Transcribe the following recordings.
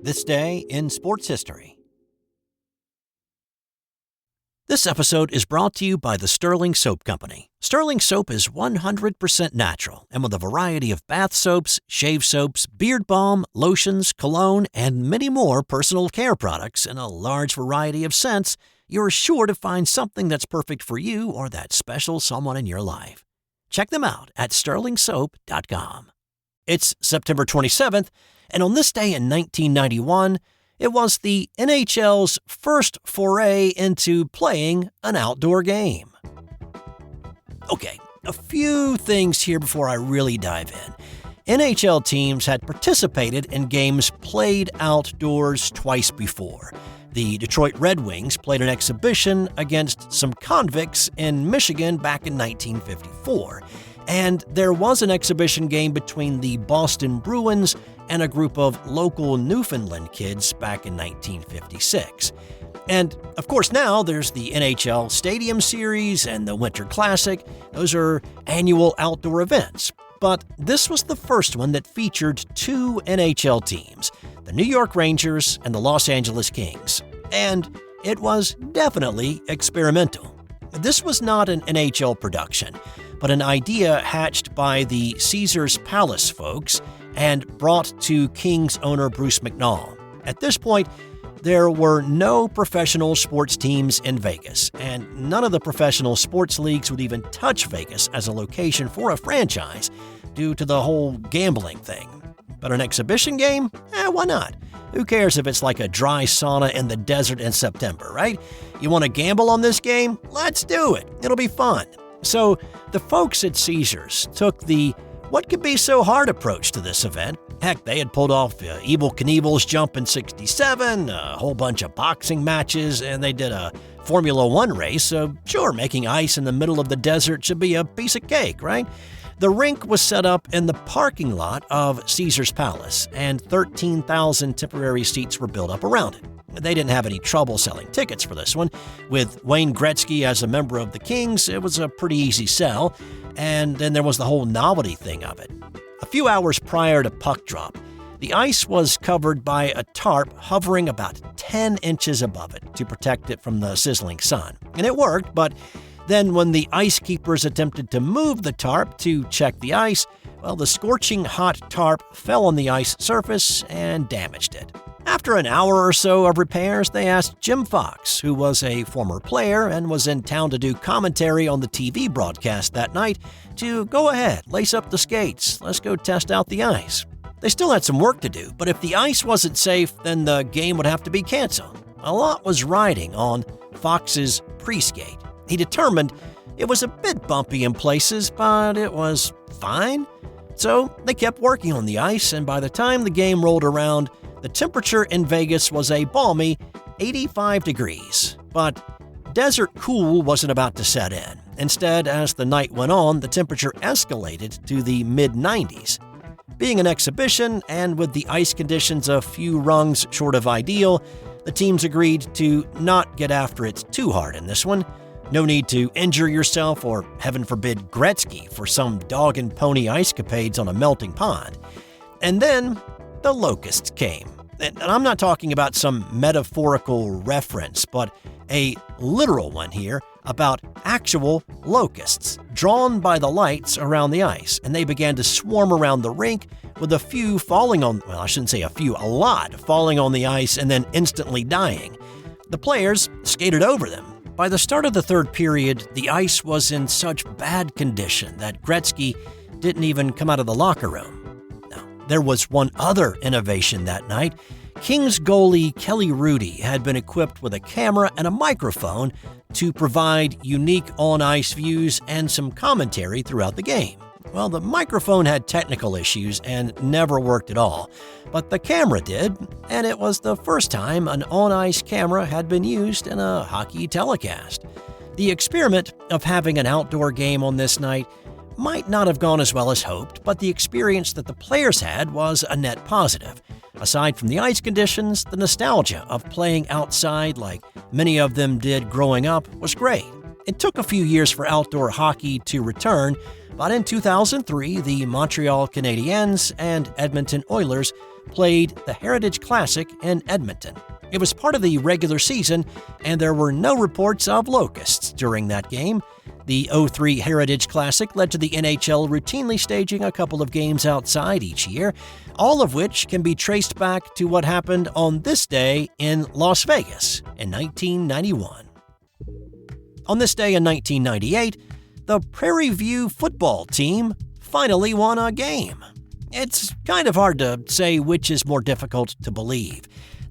This day in sports history. This episode is brought to you by the Sterling Soap Company. Sterling Soap is 100% natural and with a variety of bath soaps, shave soaps, beard balm, lotions, cologne, and many more personal care products in a large variety of scents, you're sure to find something that's perfect for you or that special someone in your life. Check them out at sterlingsoap.com. It's September 27th, and on this day in 1991, it was the NHL's first foray into playing an outdoor game. Okay, a few things here before I really dive in. NHL teams had participated in games played outdoors twice before. The Detroit Red Wings played an exhibition against some convicts in Michigan back in 1954. And there was an exhibition game between the Boston Bruins and a group of local Newfoundland kids back in 1956. And, of course, now there's the NHL Stadium Series and the Winter Classic. Those are annual outdoor events. But this was the first one that featured two NHL teams, the New York Rangers and the Los Angeles Kings. And it was definitely experimental. This was not an NHL production, but an idea hatched by the Caesars Palace folks and brought to Kings owner Bruce McNall. At this point, there were no professional sports teams in Vegas, and none of the professional sports leagues would even touch Vegas as a location for a franchise due to the whole gambling thing. But an exhibition game? Why not? Who cares if it's like a dry sauna in the desert in September, right? You want to gamble on this game? Let's do it. It'll be fun. So the folks at Caesars took the what could be so hard approach to this event. Heck, they had pulled off Evel Knievel's jump in '67, a whole bunch of boxing matches, and they did a Formula One race, so sure, making ice in the middle of the desert should be a piece of cake, right? The rink was set up in the parking lot of Caesars Palace, and 13,000 temporary seats were built up around it. They didn't have any trouble selling tickets for this one. With Wayne Gretzky as a member of the Kings, it was a pretty easy sell, and then there was the whole novelty thing of it. A few hours prior to puck drop, the ice was covered by a tarp hovering about 10 inches above it to protect it from the sizzling sun. And it worked, but then when the ice keepers attempted to move the tarp to check the ice, well, the scorching hot tarp fell on the ice surface and damaged it. After an hour or so of repairs, they asked Jim Fox, who was a former player and was in town to do commentary on the TV broadcast that night, to go ahead, lace up the skates, let's go test out the ice. They still had some work to do, but if the ice wasn't safe, then the game would have to be canceled. A lot was riding on Fox's pre-skate. He determined it was a bit bumpy in places, but it was fine. So they kept working on the ice, and by the time the game rolled around, the temperature in Vegas was a balmy 85 degrees. But desert cool wasn't about to set in. Instead, as the night went on, the temperature escalated to the mid-90s. Being an exhibition, and with the ice conditions a few rungs short of ideal, the teams agreed to not get after it too hard in this one. No need to injure yourself or, heaven forbid, Gretzky for some dog and pony ice capades on a melting pond. And then the Locusts came. And I'm not talking about some metaphorical reference, but a literal one here about actual locusts drawn by the lights around the ice. And they began to swarm around the rink with a few falling on, well, I shouldn't say a few, a lot falling on the ice and then instantly dying. The players skated over them. By the start of the third period, the ice was in such bad condition that Gretzky didn't even come out of the locker room. Now, there was one other innovation that night. Kings goalie Kelly Rudy had been equipped with a camera and a microphone to provide unique on-ice views and some commentary throughout the game. Well, the microphone had technical issues and never worked at all, but the camera did, and it was the first time an on-ice camera had been used in a hockey telecast. The experiment of having an outdoor game on this night might not have gone as well as hoped, but the experience that the players had was a net positive. Aside from the ice conditions, the nostalgia of playing outside like many of them did growing up was great. It took a few years for outdoor hockey to return, but in 2003, the Montreal Canadiens and Edmonton Oilers played the Heritage Classic in Edmonton. It was part of the regular season, and there were no reports of locusts during that game. The 03 Heritage Classic led to the NHL routinely staging a couple of games outside each year, all of which can be traced back to what happened on this day in Las Vegas in 1991. On this day in 1998, the Prairie View football team finally won a game. It's kind of hard to say which is more difficult to believe,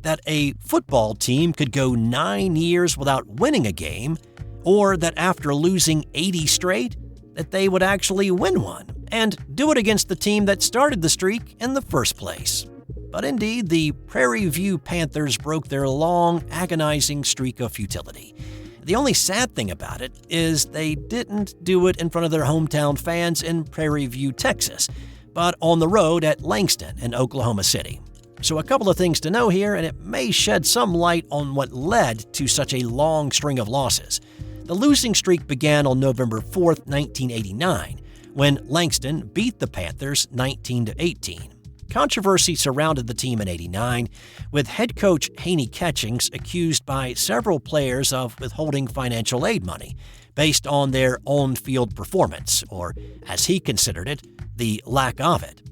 that a football team could go 9 years without winning a game, or that after losing 80 straight, that they would actually win one, and do it against the team that started the streak in the first place. But indeed, the Prairie View Panthers broke their long, agonizing streak of futility. The only sad thing about it is they didn't do it in front of their hometown fans in Prairie View, Texas, but on the road at Langston in Oklahoma City. So a couple of things to know here, and it may shed some light on what led to such a long string of losses. The losing streak began on November 4th, 1989, when Langston beat the Panthers 19-18. Controversy surrounded the team in '89, with head coach Haney Catchings accused by several players of withholding financial aid money based on their on-field performance, or as he considered it, the lack of it.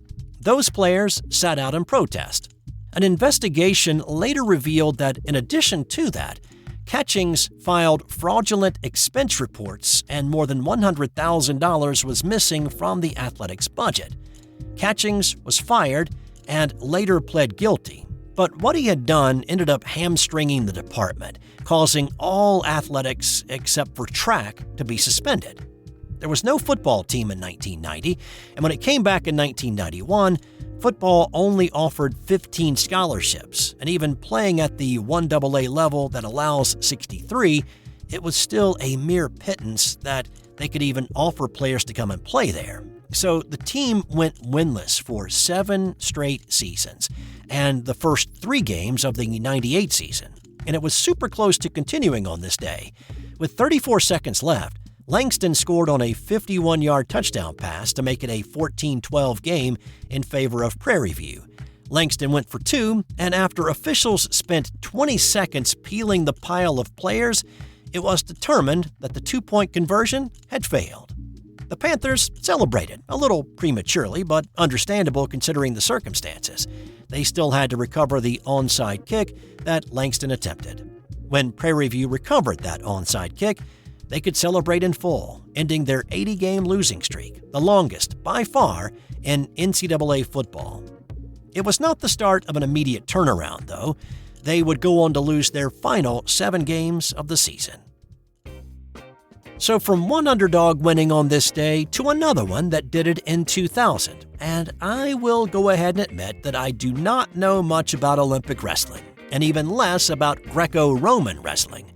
Those players sat out in protest. An investigation later revealed that in addition to that, Catchings filed fraudulent expense reports and more than $100,000 was missing from the athletics budget. Catchings was fired and later pled guilty, but what he had done ended up hamstringing the department, causing all athletics except for track to be suspended. There was no football team in 1990, and when it came back in 1991, football only offered 15 scholarships, and even playing at the 1AA level that allows 63, it was still a mere pittance that they could even offer players to come and play there. So the team went winless for 7 straight seasons, and the first 3 games of the 98 season, and it was super close to continuing on this day. With 34 seconds left, Langston scored on a 51-yard touchdown pass to make it a 14-12 game in favor of Prairie View. Langston went for 2, and after officials spent 20 seconds peeling the pile of players, it was determined that the 2-point conversion had failed. The Panthers celebrated, a little prematurely, but understandable considering the circumstances. They still had to recover the onside kick that Langston attempted. When Prairie View recovered that onside kick, they could celebrate in full, ending their 80-game losing streak, the longest, by far, in NCAA football. It was not the start of an immediate turnaround, though. They would go on to lose their final 7 games of the season. So from one underdog winning on this day to another one that did it in 2000, and I will go ahead and admit that I do not know much about Olympic wrestling, and even less about Greco-Roman wrestling.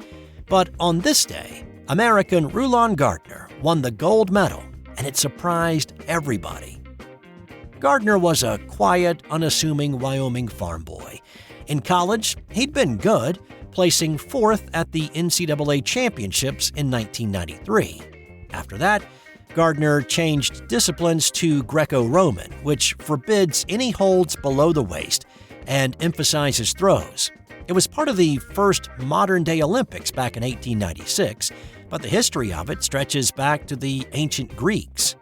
But on this day, American Rulon Gardner won the gold medal, and it surprised everybody. Gardner was a quiet, unassuming Wyoming farm boy. In college, he'd been good, placing 4th at the NCAA championships in 1993. After that, Gardner changed disciplines to Greco-Roman, which forbids any holds below the waist and emphasizes throws. It was part of the first modern-day Olympics back in 1896, but the history of it stretches back to the ancient Greeks.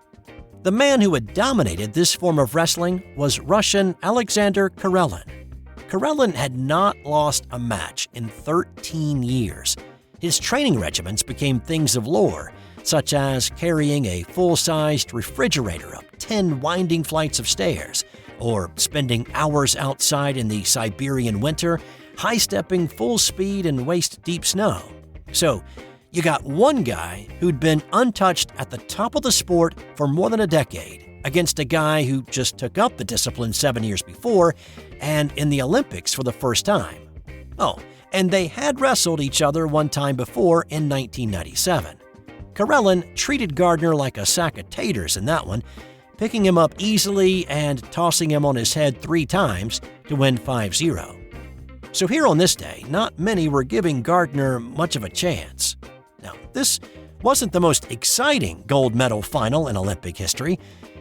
The man who had dominated this form of wrestling was Russian Alexander Karelin. Karelin had not lost a match in 13 years. His training regimens became things of lore, such as carrying a full-sized refrigerator up 10 winding flights of stairs, or spending hours outside in the Siberian winter, high-stepping full speed in waist-deep snow. So, you got one guy who'd been untouched at the top of the sport for more than a decade against a guy who just took up the discipline 7 years before and in the Olympics for the first time. Oh, and they had wrestled each other one time before in 1997. Karelin treated Gardner like a sack of taters in that one, picking him up easily and tossing him on his head 3 times to win 5-0. So here on this day, not many were giving Gardner much of a chance. Now, this wasn't the most exciting gold medal final in Olympic history.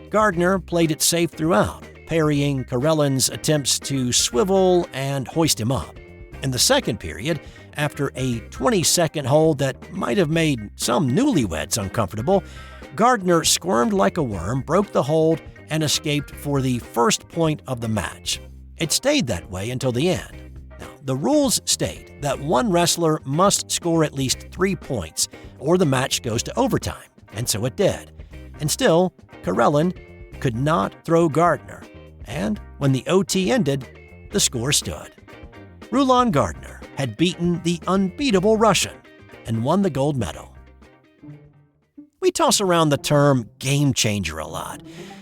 Gardner played it safe throughout, parrying Karelin's attempts to swivel and hoist him up. In the second period, after a 20-second hold that might have made some newlyweds uncomfortable, Gardner squirmed like a worm, broke the hold, and escaped for the first point of the match. It stayed that way until the end. Now, the rules state that one wrestler must score at least 3 points, or the match goes to overtime, and so it did. And still, Karelin could not throw Gardner, and when the OT ended, the score stood. Rulon Gardner had beaten the unbeatable Russian and won the gold medal. We toss around the term game changer a lot.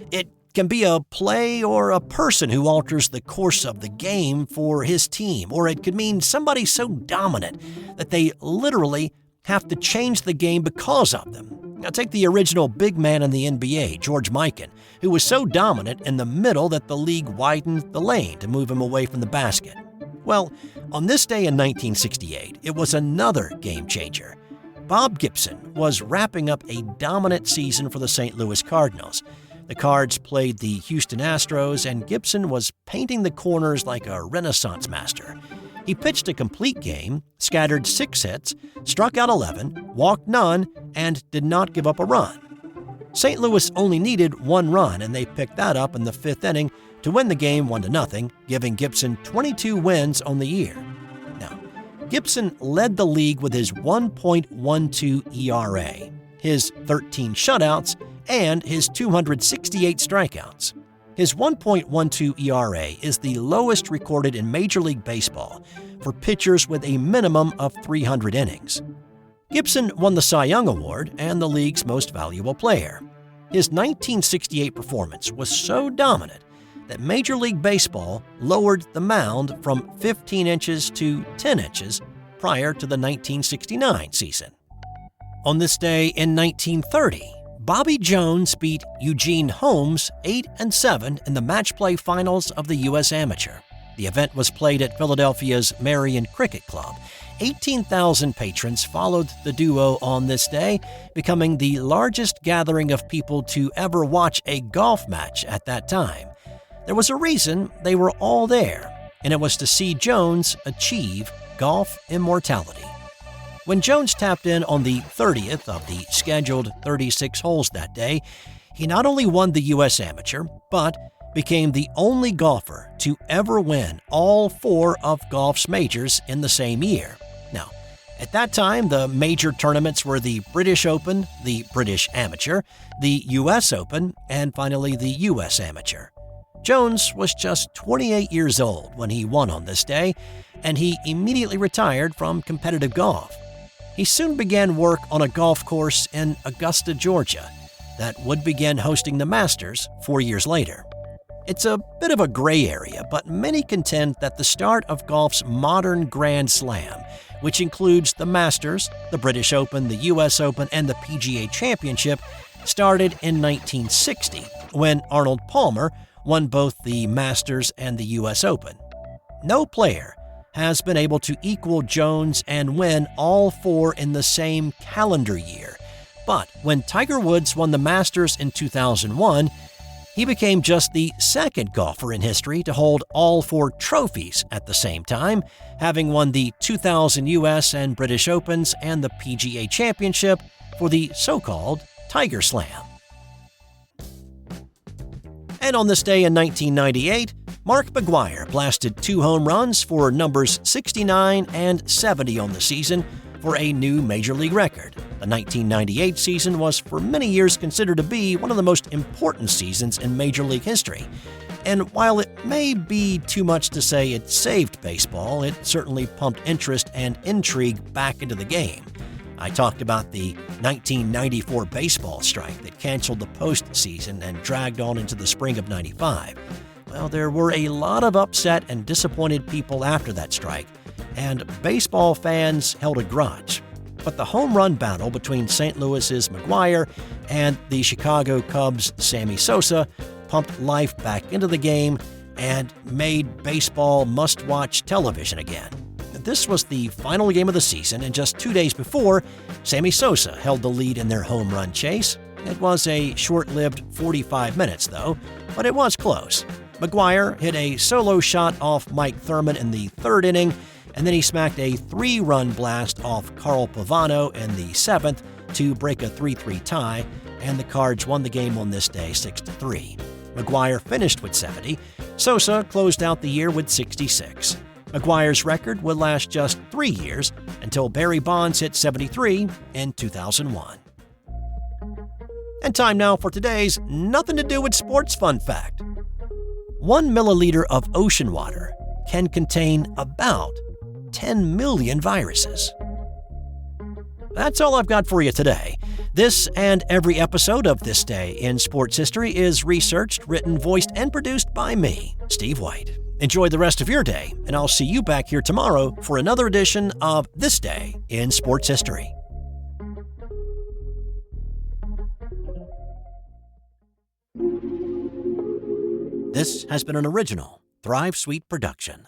It can be a play or a person who alters the course of the game for his team, or it could mean somebody so dominant that they literally have to change the game because of them. Now take the original big man in the NBA, George Mikan, who was so dominant in the middle that the league widened the lane to move him away from the basket. Well, on this day in 1968, it was another game changer. Bob Gibson was wrapping up a dominant season for the St. Louis Cardinals. The Cards played the Houston Astros, and Gibson was painting the corners like a Renaissance master. He pitched a complete game, scattered 6 hits, struck out 11, walked none, and did not give up a run. St. Louis only needed 1 run, and they picked that up in the 5th inning to win the game 1-0, giving Gibson 22 wins on the year. Now, Gibson led the league with his 1.12 ERA, his 13 shutouts, and his 268 strikeouts. His 1.12 ERA is the lowest recorded in Major League Baseball for pitchers with a minimum of 300 innings. Gibson won the Cy Young Award and the league's most valuable player. His 1968 performance was so dominant that Major League Baseball lowered the mound from 15 inches to 10 inches prior to the 1969 season. On this day in 1930, Bobby Jones beat Eugene Holmes 8-7 in the match play finals of the U.S. Amateur. The event was played at Philadelphia's Marion Cricket Club. 18,000 patrons followed the duo on this day, becoming the largest gathering of people to ever watch a golf match at that time. There was a reason they were all there, and it was to see Jones achieve golf immortality. When Jones tapped in on the 30th of the scheduled 36 holes that day, he not only won the U.S. Amateur, but became the only golfer to ever win all 4 of golf's majors in the same year. Now, at that time, the major tournaments were the British Open, the British Amateur, the U.S. Open, and finally the U.S. Amateur. Jones was just 28 years old when he won on this day, and he immediately retired from competitive golf. He soon began work on a golf course in Augusta, Georgia, that would begin hosting the Masters 4 years later. It's a bit of a gray area, but many contend that the start of golf's modern Grand Slam, which includes the Masters, the British Open, the U.S. Open, and the PGA Championship, started in 1960, when Arnold Palmer won both the Masters and the U.S. Open. No player has been able to equal Jones and win all 4 in the same calendar year. But when Tiger Woods won the Masters in 2001, he became just the second golfer in history to hold all 4 trophies at the same time, having won the 2000 U.S. and British Opens and the PGA Championship for the so-called Tiger Slam. And on this day in 1998, Mark McGwire blasted 2 home runs for numbers 69 and 70 on the season for a new Major League record. The 1998 season was for many years considered to be one of the most important seasons in Major League history. And while it may be too much to say it saved baseball, it certainly pumped interest and intrigue back into the game. I talked about the 1994 baseball strike that canceled the postseason and dragged on into the spring of '95. Well, there were a lot of upset and disappointed people after that strike, and baseball fans held a grudge. But the home run battle between St. Louis's McGwire and the Chicago Cubs' Sammy Sosa pumped life back into the game and made baseball must-watch television again. This was the final game of the season, and just 2 days before, Sammy Sosa held the lead in their home run chase. It was a short-lived 45 minutes, though, but it was close. McGwire hit a solo shot off Mike Thurman in the third inning, and then he smacked a 3-run blast off Carl Pavano in the seventh to break a 3-3 tie, and the Cards won the game on this day 6-3. McGwire finished with 70. Sosa closed out the year with 66. McGwire's record would last just 3 years until Barry Bonds hit 73 in 2001. And time now for today's Nothing to Do with Sports fun fact. 1 milliliter of ocean water can contain about 10 million viruses. That's all I've got for you today. This and every episode of This Day in Sports History is researched, written, voiced, and produced by me, Steve White. Enjoy the rest of your day, and I'll see you back here tomorrow for another edition of This Day in Sports History. This has been an original Thrive Suite production.